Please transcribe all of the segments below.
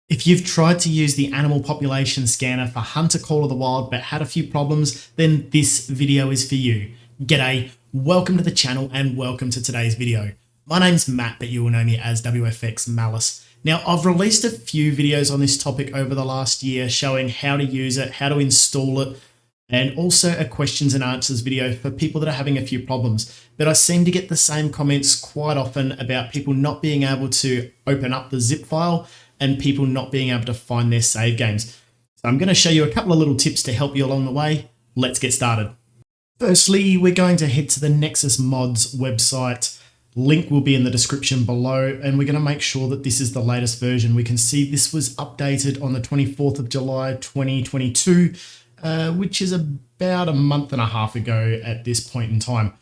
If you've tried to use the animal population scanner for Hunter Call of the Wild but had a few problems, then this video is for you. G'day, welcome to the channel and welcome to today's video. My name's Matt, but you will know me as WFX Malice. Now, I've released a few videos on this topic over the last year showing how to use it, how to install it, and also a questions and answers video for people that are having a few problems. But I seem to get the same comments quite often about people not being able to open up the zip file and people not being able to find their save games. So I'm going to show you a couple of little tips to help you along the way. Let's get started. Firstly, we're going to head to the Nexus Mods website. Link will be in the description below, and we're going to make sure that this is the latest version. We can see this was updated on the 24th of July 2022, which is about a month and a half ago at this point in time.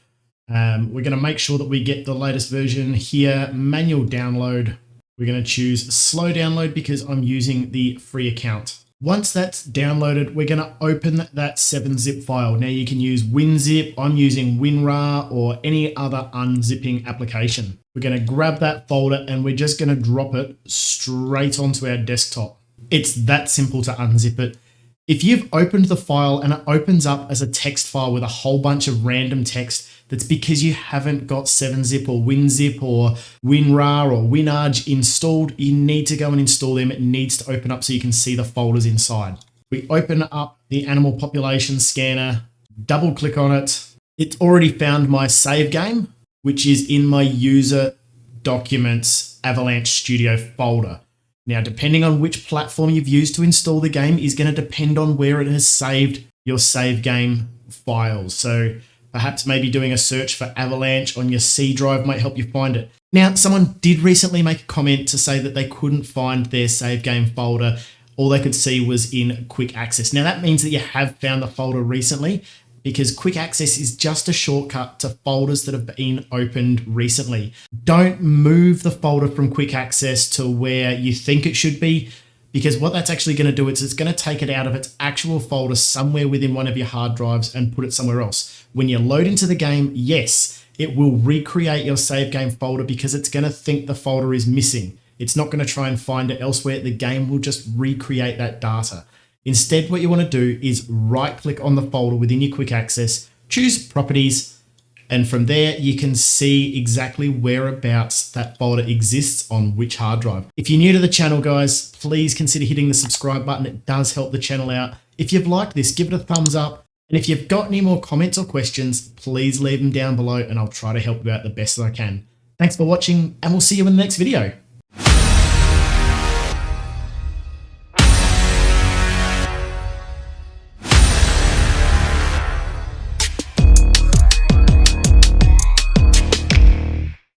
We're going to make sure that we get the latest version here. Manual download. We're going to choose slow download because I'm using the free account. Once that's downloaded, we're going to open that 7-zip file. Now you can use WinZip, I'm using WinRAR, or any other unzipping application. We're going to grab that folder and we're just going to drop it straight onto our desktop. It's that simple to unzip it. If you've opened the file and it opens up as a text file with a whole bunch of random text, that's because you haven't got 7-zip or WinZip or WinRAR or WinArch installed. You need to go and install them. It needs to open up so you can see the folders inside. We open up the animal population scanner, double click on it. It's already found my save game, which is in my user documents Avalanche Studio folder. Now, depending on which platform you've used to install the game is going to depend on where it has saved your save game files. So perhaps maybe doing a search for Avalanche on your C drive might help you find it. Now, someone did recently make a comment to say that they couldn't find their save game folder. All they could see was in quick access. Now, that means that you have found the folder recently, because quick access is just a shortcut to folders that have been opened recently. Don't move the folder from quick access to where you think it should be, because what that's actually going to do is it's going to take it out of its actual folder somewhere within one of your hard drives and put it somewhere else. When you load into the game, yes, it will recreate your save game folder because it's going to think the folder is missing. It's not going to try and find it elsewhere. The game will just recreate that data. Instead, what you want to do is right click on the folder within your quick access, choose properties, and from there you can see exactly whereabouts that folder exists on which hard drive. If you're new to the channel, guys, please consider hitting the subscribe button. It does help the channel out. If you've liked this, give it a thumbs up. And if you've got any more comments or questions, please leave them down below and I'll try to help you out the best that I can. Thanks for watching, and we'll see you in the next video.